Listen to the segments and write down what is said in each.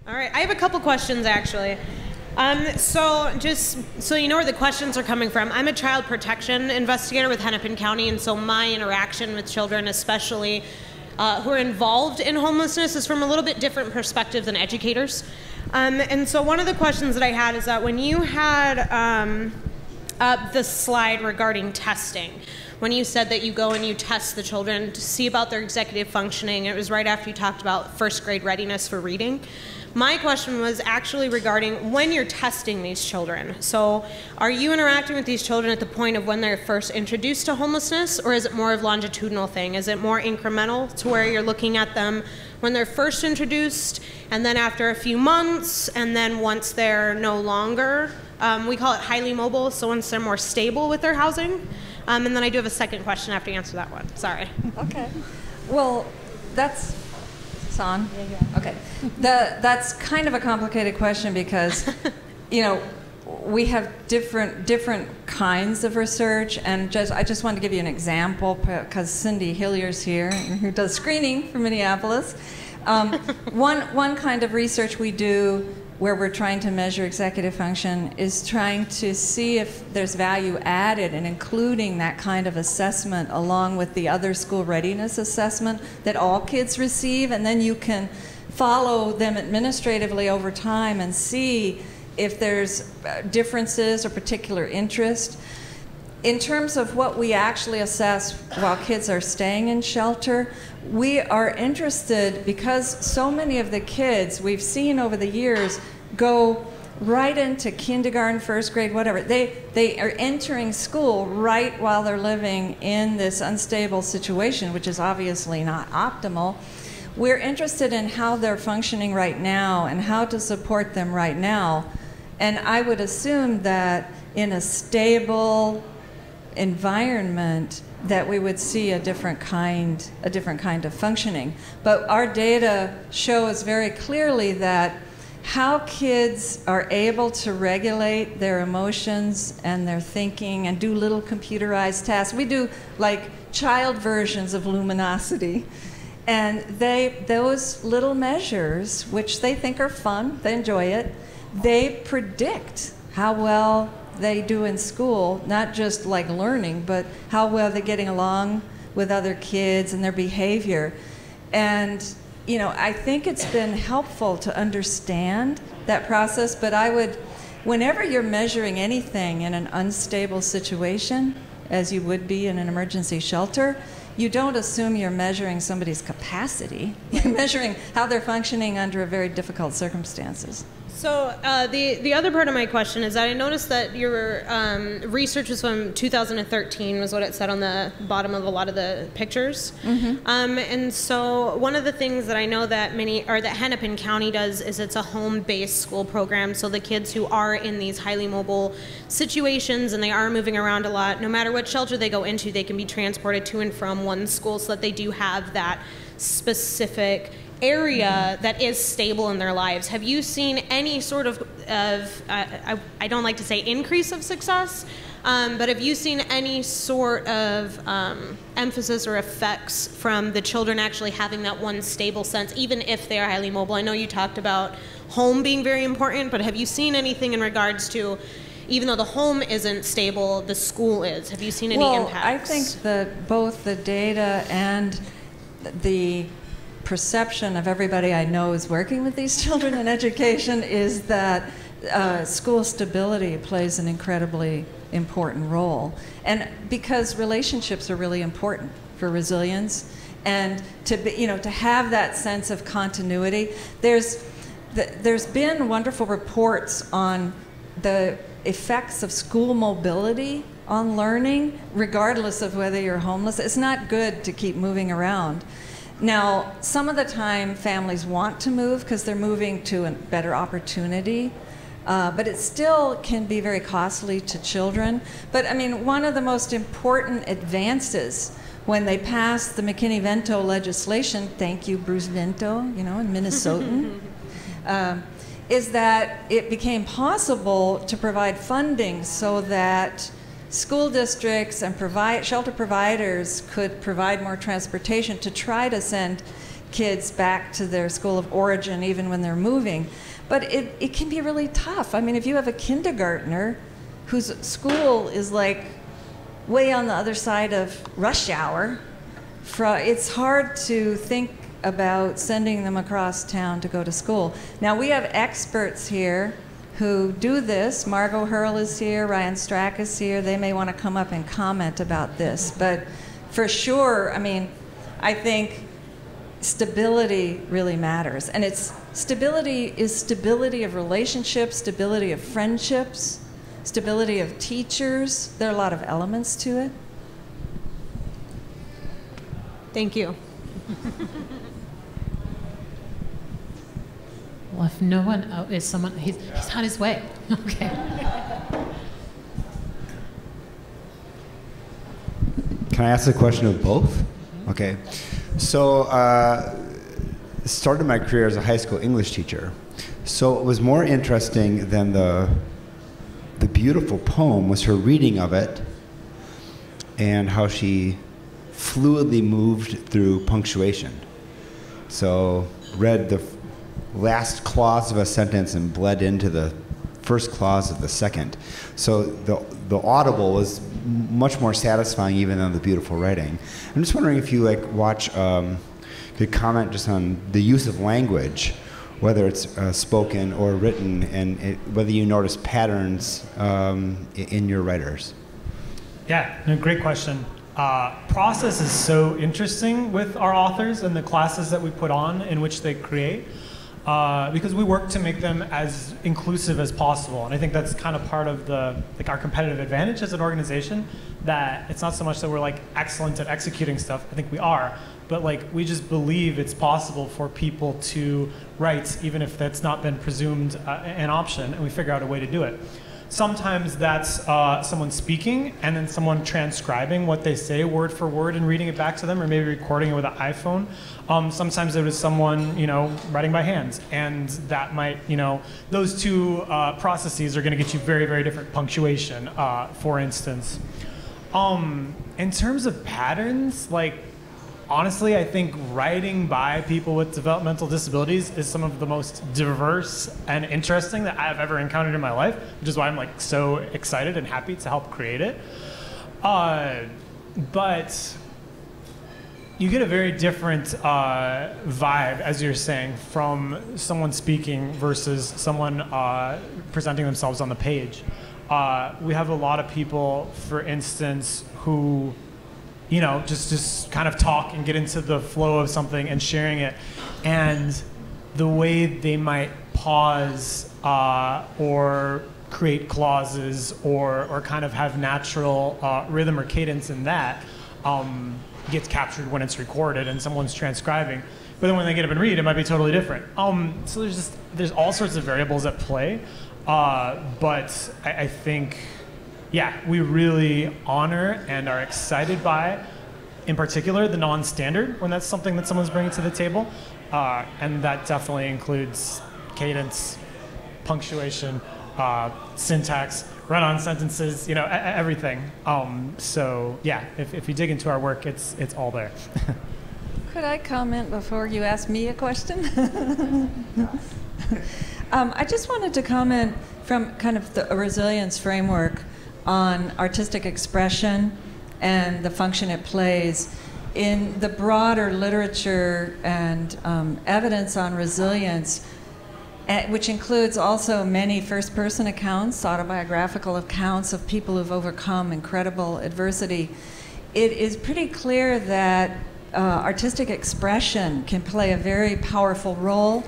All right, I have a couple questions actually. So just so you know where the questions are coming from, I'm a child protection investigator with Hennepin County, and so my interaction with children, especially who are involved in homelessness, is from a little bit different perspective than educators. And so one of the questions that I had is that when you had up the slide regarding testing, when you said that you go and you test the children to see about their executive functioning, it was right after you talked about first grade readiness for reading. My question was actually regarding when you're testing these children. So are you interacting with these children at the point of when they're first introduced to homelessness, or is it more of a longitudinal thing? Is it more incremental to where you're looking at them when they're first introduced, and then after a few months, and then once they're no longer, we call it highly mobile, so once they're more stable with their housing? And then I do have a second question after you answer that one. Sorry. Okay. Well, that's... on? Yeah. Okay. That's kind of a complicated question because, you know, we have different kinds of research, and I just wanted to give you an example because Cindy Hillier's here, who does screening for Minneapolis. One kind of research we do where we're trying to measure executive function is trying to see if there's value added in including that kind of assessment along with the other school readiness assessment that all kids receive, and then you can follow them administratively over time and see if there's differences or particular interest. In terms of what we actually assess while kids are staying in shelter, we are interested because so many of the kids we've seen over the years go right into kindergarten, first grade, whatever. They are entering school right while they're living in this unstable situation, which is obviously not optimal. We're interested in how they're functioning right now and how to support them right now. And I would assume that in a stable environment that we would see a different kind of functioning. But our data shows very clearly that how kids are able to regulate their emotions and their thinking and do little computerized tasks. We do like child versions of luminosity. And those little measures, which they think are fun, they enjoy it, they predict how well they do in school, not just like learning, but how well they're getting along with other kids and their behavior. And, you know, I think it's been helpful to understand that process, but I would, whenever you're measuring anything in an unstable situation, as you would be in an emergency shelter, you don't assume you're measuring somebody's capacity. You're measuring how they're functioning under very difficult circumstances. So the other part of my question is that I noticed that your research was from 2013, was what it said on the bottom of a lot of the pictures. Mm-hmm. And so one of the things that I know that that Hennepin County does is it's a home-based school program. So the kids who are in these highly mobile situations and they are moving around a lot, no matter what shelter they go into, they can be transported to and from one school so that they do have that specific area that is stable in their lives. Have you seen any sort of I don't like to say increase of success, but have you seen any sort of emphasis or effects from the children actually having that one stable sense, even if they are highly mobile? I know you talked about home being very important, but have you seen anything in regards to, even though the home isn't stable, the school is? Have you seen any impacts? Well, I think that both the data and the perception of everybody I know is working with these children in education is that school stability plays an incredibly important role. And because relationships are really important for resilience, and to be, you know, to have that sense of continuity. There's been wonderful reports on the effects of school mobility on learning, regardless of whether you're homeless. It's not good to keep moving around. Now, some of the time families want to move because they're moving to a better opportunity, but it still can be very costly to children. But I mean, one of the most important advances when they passed the McKinney-Vento legislation, thank you, Bruce Vento, you know, in Minnesota, is that it became possible to provide funding so that school districts and shelter providers could provide more transportation to try to send kids back to their school of origin even when they're moving. But it can be really tough. I mean, if you have a kindergartner whose school is like way on the other side of rush hour, it's hard to think about sending them across town to go to school. Now, we have experts here who do this. Margot Hurl is here, Ryan Strack is here. They may want to come up and comment about this. But for sure, I mean, I think stability really matters. And it's stability of relationships, stability of friendships, stability of teachers. There are a lot of elements to it. Thank you. Well, if no one is someone, he's on his way. Okay. Can I ask a question of both? Okay. So, started my career as a high school English teacher. So it was more interesting than the beautiful poem was her reading of it and how she fluidly moved through punctuation. So read the last clause of a sentence and bled into the first clause of the second. So the audible was much more satisfying even than the beautiful writing. I'm just wondering if you could comment just on the use of language, whether it's spoken or written, and whether you notice patterns in your writers. Yeah, no, great question. Process is so interesting with our authors and the classes that we put on in which they create, because we work to make them as inclusive as possible. And I think that's kind of part of our competitive advantage as an organization, that it's not so much that we're like excellent at executing stuff. I think we are, but like we just believe it's possible for people to write, even if that's not been presumed an option, and we figure out a way to do it. Sometimes that's someone speaking and then someone transcribing what they say word for word and reading it back to them, or maybe recording it with an iPhone. Sometimes it is someone, writing by hand, and that might, those two processes are going to get you very, very different punctuation, for instance. In terms of patterns, honestly, I think writing by people with developmental disabilities is some of the most diverse and interesting that I've ever encountered in my life, which is why I'm so excited and happy to help create it. But you get a very different vibe, as you're saying, from someone speaking versus someone presenting themselves on the page. We have a lot of people, for instance, who just kind of talk and get into the flow of something and sharing it. And the way they might pause or create clauses or kind of have natural rhythm or cadence in that gets captured when it's recorded and someone's transcribing. But then when they get up and read, it might be totally different. So there's all sorts of variables at play. But I think, yeah, we really honor and are excited by, in particular, the non-standard, when that's something that someone's bringing to the table. And that definitely includes cadence, punctuation, syntax, run-on sentences, everything. So yeah, if you dig into our work, it's all there. Could I comment before you ask me a question? I just wanted to comment from kind of the resilience framework on artistic expression and the function it plays. In the broader literature and evidence on resilience, which includes also many first-person accounts, autobiographical accounts of people who've overcome incredible adversity, it is pretty clear that artistic expression can play a very powerful role.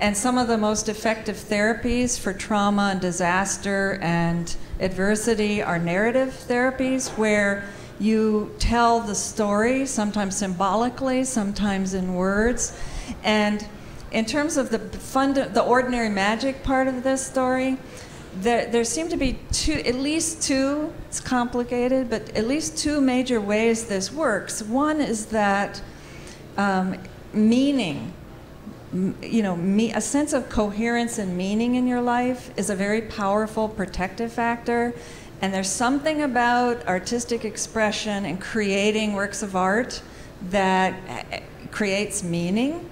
And some of the most effective therapies for trauma and disaster and adversity are narrative therapies, where you tell the story, sometimes symbolically, sometimes in words. And in terms of the ordinary magic part of this story, there seem to be at least two, it's complicated, but at least two major ways this works. One is that meaning, a sense of coherence and meaning in your life is a very powerful protective factor. And there's something about artistic expression and creating works of art that creates meaning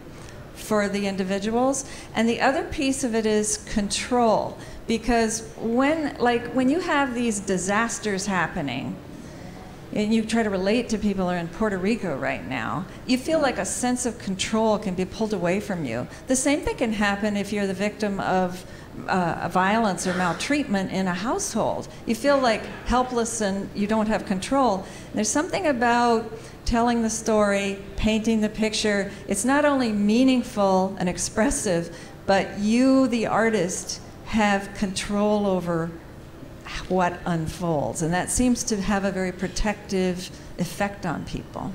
for the individuals. And the other piece of it is control. Because when you have these disasters happening, and you try to relate to people who are in Puerto Rico right now, you feel like a sense of control can be pulled away from you. The same thing can happen if you're the victim of violence or maltreatment in a household. You feel like helpless and you don't have control. And there's something about telling the story, painting the picture. It's not only meaningful and expressive, but you, the artist, have control over what unfolds, and that seems to have a very protective effect on people.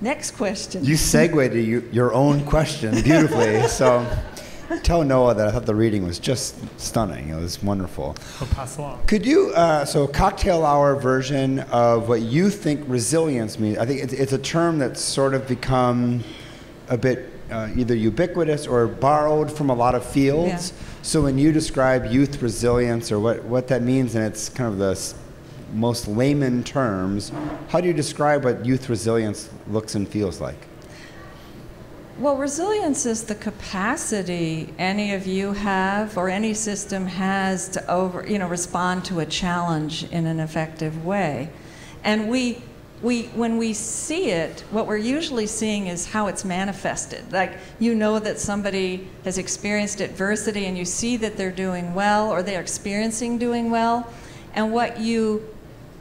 Next question. You segued to your own question beautifully. So tell Noah that I thought the reading was just stunning. It was wonderful. I'll pass along. Could you, so cocktail hour version of what you think resilience means? I think it's a term that's sort of become a bit either ubiquitous or borrowed from a lot of fields. Yeah. So when you describe youth resilience or what that means, and it's kind of the most layman terms, how do you describe what youth resilience looks and feels like? Well, resilience is the capacity any of you have or any system has to respond to a challenge in an effective way. And when we see it, what we're usually seeing is how it's manifested. Like, you know that somebody has experienced adversity and you see that they're doing well or they're experiencing doing well. And what you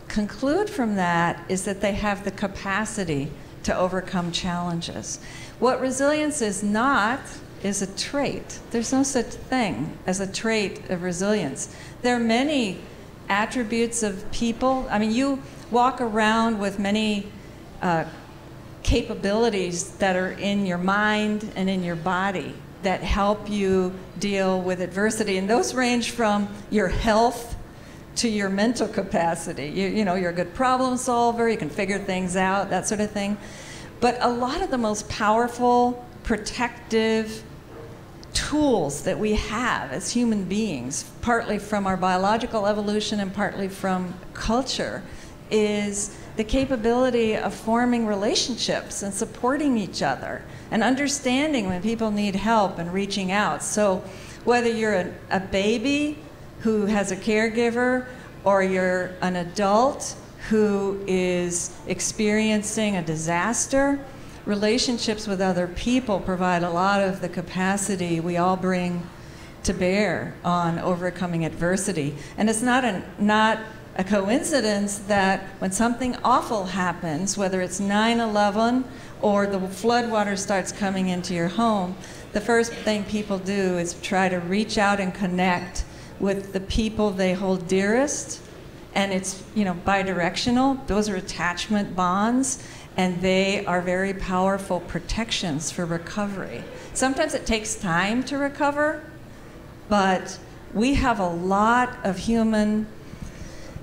conclude from that is that they have the capacity to overcome challenges. What resilience is not is a trait. There's no such thing as a trait of resilience. There are many attributes of people. I mean, you walk around with many capabilities that are in your mind and in your body that help you deal with adversity. And those range from your health to your mental capacity. You're a good problem solver, you can figure things out, that sort of thing. But a lot of the most powerful, protective tools that we have as human beings, partly from our biological evolution and partly from culture, is the capability of forming relationships and supporting each other and understanding when people need help and reaching out. So whether you're a baby who has a caregiver or you're an adult who is experiencing a disaster, relationships with other people provide a lot of the capacity we all bring to bear on overcoming adversity. And it's not a coincidence that when something awful happens, whether it's 9/11 or the floodwater starts coming into your home, the first thing people do is try to reach out and connect with the people they hold dearest. And it's, bidirectional. Those are attachment bonds, and they are very powerful protections for recovery. Sometimes it takes time to recover, but we have a lot of human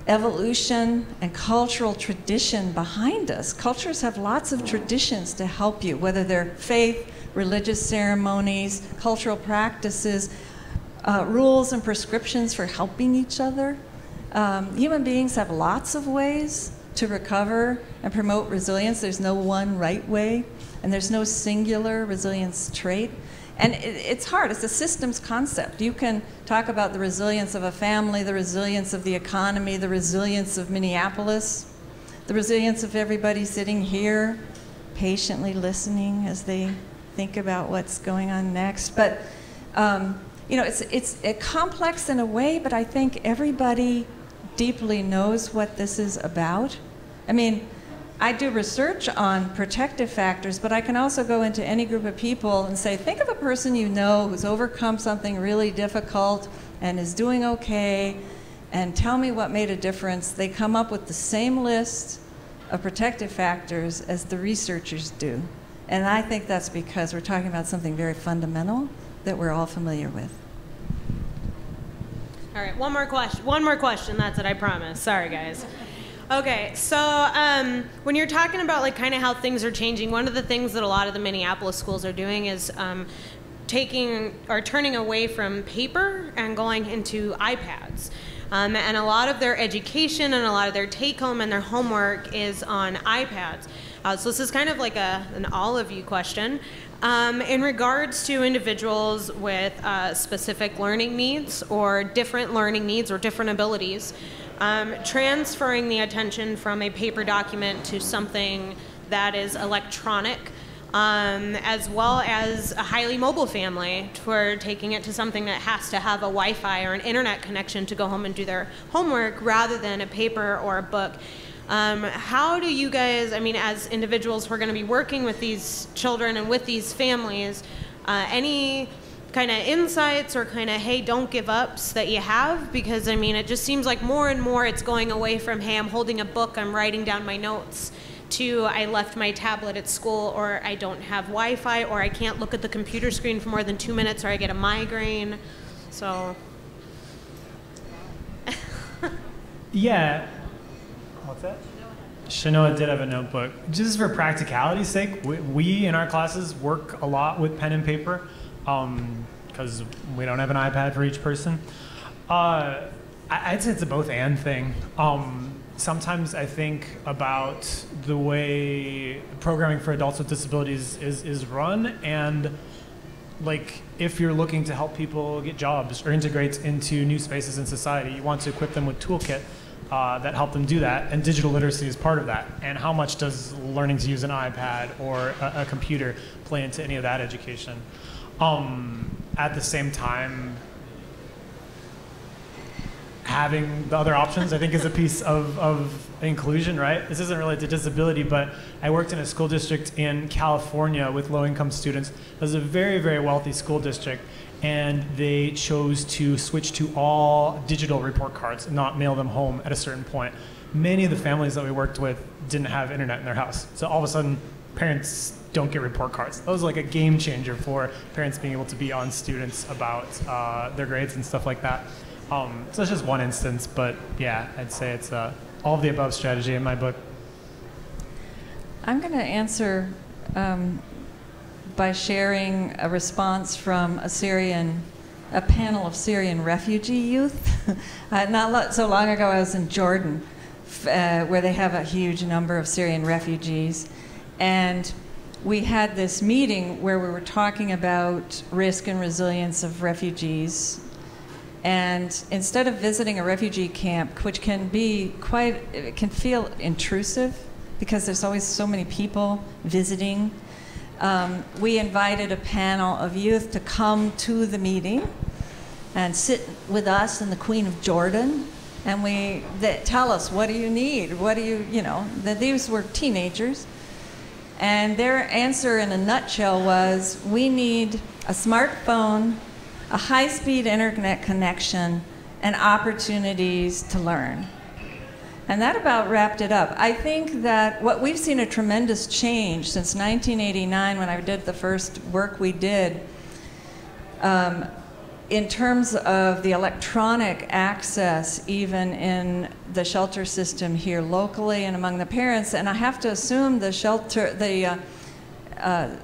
evolution and cultural tradition behind us. Cultures have lots of traditions to help you, whether they're faith, religious ceremonies, cultural practices, rules and prescriptions for helping each other. Human beings have lots of ways to recover and promote resilience. There's no one right way, and there's no singular resilience trait. And it's hard. It's a systems concept. You can talk about the resilience of a family, the resilience of the economy, the resilience of Minneapolis, the resilience of everybody sitting here, patiently listening as they think about what's going on next. But it's complex in a way, but I think everybody deeply knows what this is about. I mean, I do research on protective factors, but I can also go into any group of people and say, think of a person you know who's overcome something really difficult and is doing okay, and tell me what made a difference. They come up with the same list of protective factors as the researchers do. And I think that's because we're talking about something very fundamental that we're all familiar with. All right, one more question, that's it, I promise. Sorry, guys. Okay, so when you're talking about kind of how things are changing, one of the things that a lot of the Minneapolis schools are doing is turning away from paper and going into iPads. And a lot of their education and a lot of their take-home and their homework is on iPads. So this is kind of like an all of you question. In regards to individuals with specific learning needs or different learning needs or different abilities, transferring the attention from a paper document to something that is electronic, as well as a highly mobile family, for taking it to something that has to have a Wi-Fi or an internet connection to go home and do their homework rather than a paper or a book. How do you guys, I mean, as individuals who are going to be working with these children and with these families, any kind of insights or kind of, hey, don't give ups that you have? Because, I mean, it just seems like more and more it's going away from, hey, I'm holding a book, I'm writing down my notes, to I left my tablet at school, or I don't have Wi-Fi, or I can't look at the computer screen for more than 2 minutes, or I get a migraine. So. Yeah. What's that? Shanoa did have a notebook. Just for practicality's sake, we in our classes work a lot with pen and paper because we don't have an iPad for each person. I'd say it's a both and thing. Sometimes I think about the way programming for adults with disabilities is run, and like if you're looking to help people get jobs or integrate into new spaces in society, you want to equip them with toolkit that help them do that, and digital literacy is part of that. And how much does learning to use an iPad or a computer play into any of that education? At the same time, having the other options, I think, is a piece of inclusion, right? This isn't related to disability, but I worked in a school district in California with low-income students. It was a very, very wealthy school district, and they chose to switch to all digital report cards and not mail them home at a certain point. Many of the families that we worked with didn't have internet in their house. So all of a sudden, parents don't get report cards. That was like a game changer for parents being able to be on students about their grades and stuff like that. So that's just one instance, but yeah, I'd say it's all of the above strategy in my book. I'm going to answer by sharing a response from a panel of Syrian refugee youth. Not so long ago, I was in Jordan, where they have a huge number of Syrian refugees, and we had this meeting where we were talking about risk and resilience of refugees. And instead of visiting a refugee camp, which can be it can feel intrusive because there's always so many people visiting, we invited a panel of youth to come to the meeting and sit with us and the Queen of Jordan, and they tell us, what do you need? What do you know, these were teenagers. And their answer in a nutshell was, we need a smartphone, a high-speed internet connection, and opportunities to learn. And that about wrapped it up. I think that what we've seen a tremendous change since 1989, when I did the first work we did, in terms of the electronic access, even in the shelter system here locally and among the parents. And I have to assume the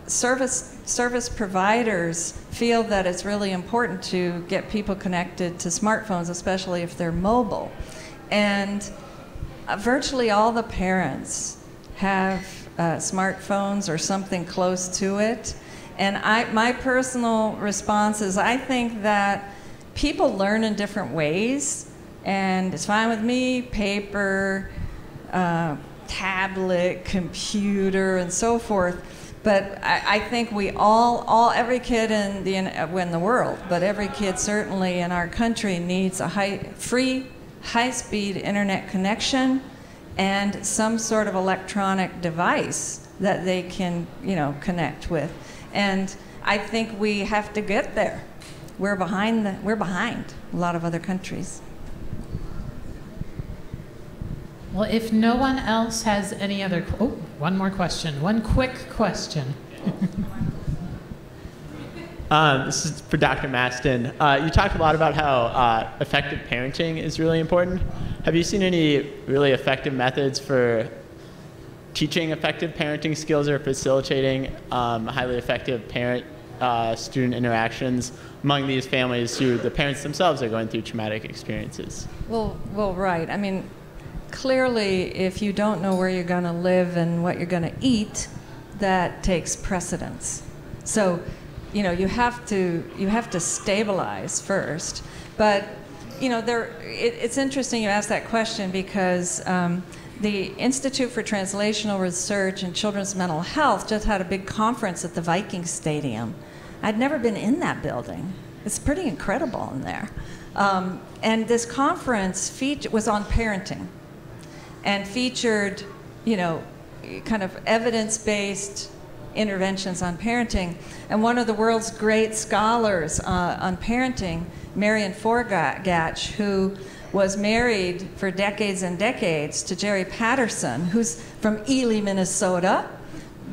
service providers feel that it's really important to get people connected to smartphones, especially if they're mobile. And virtually all the parents have smartphones or something close to it. And my personal response is, I think that people learn in different ways, and it's fine with me, paper, tablet, computer, and so forth. But I think we every kid in the world, but every kid certainly in our country needs a free, high-speed internet connection and some sort of electronic device that they can, connect with. And I think we have to get there. We're behind a lot of other countries. Well, if no one else has any other, one more question, one quick question. This is for Dr. Maston. You talked a lot about how effective parenting is really important. Have you seen any really effective methods for teaching effective parenting skills or facilitating highly effective parent-student interactions among these families who the parents themselves are going through traumatic experiences? Well, right. I mean, clearly, if you don't know where you're going to live and what you're going to eat, that takes precedence. So, you know, you have to stabilize first. But, you know, it's interesting you asked that question because the Institute for Translational Research in Children's Mental Health just had a big conference at the Viking Stadium. I'd never been in that building. It's pretty incredible in there. And this conference was on parenting and featured, you know, kind of evidence-based interventions on parenting. And one of the world's great scholars on parenting, Marian Forgach, who was married for decades and decades to Jerry Patterson, who's from Ely, Minnesota,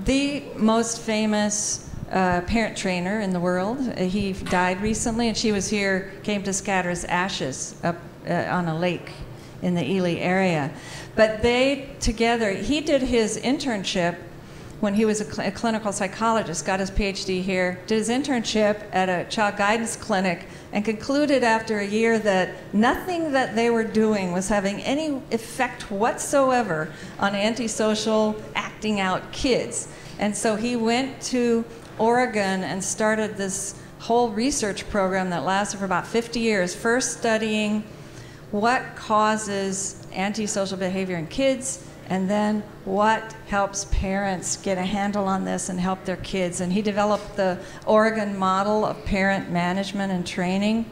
the most famous parent trainer in the world. He died recently, and she was here, came to scatter his ashes up on a lake in the Ely area. But they together, he did his internship when he was a clinical psychologist, got his PhD here, did his internship at a child guidance clinic, and concluded after a year that nothing that they were doing was having any effect whatsoever on antisocial, acting out kids. And so he went to Oregon and started this whole research program that lasted for about 50 years, first studying what causes antisocial behavior in kids, and then what helps parents get a handle on this and help their kids. And he developed the Oregon model of parent management and training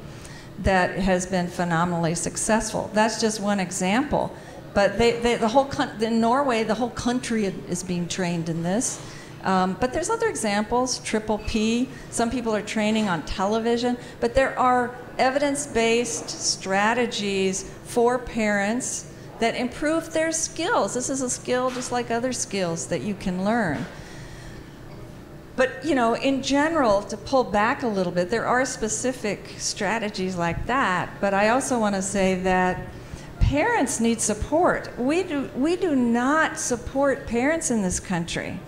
that has been phenomenally successful. That's just one example. But in Norway, the whole country is being trained in this. But there's other examples, Triple P. Some people are training on television. But there are evidence-based strategies for parents that improve their skills. This is a skill just like other skills that you can learn. But, you know, in general, to pull back a little bit, there are specific strategies like that. But I also want to say that parents need support. We do not support parents in this country.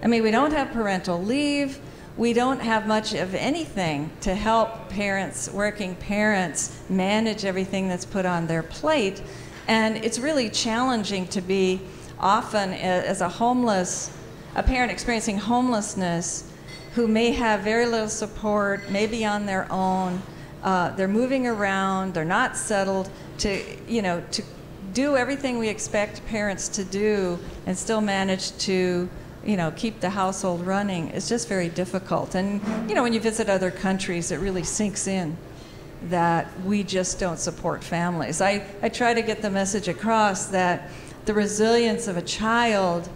I mean, we don't have parental leave. We don't have much of anything to help parents, working parents, manage everything that's put on their plate. And it's really challenging to be often as a parent experiencing homelessness who may have very little support, maybe on their own. They're moving around, they're not settled, to do everything we expect parents to do and still manage to keep the household running. It's just very difficult. And when you visit other countries, it really sinks in that we just don't support families. I try to get the message across that the resilience of a child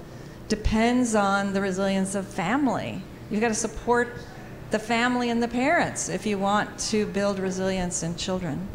depends on the resilience of family. You've got to support the family and the parents if you want to build resilience in children.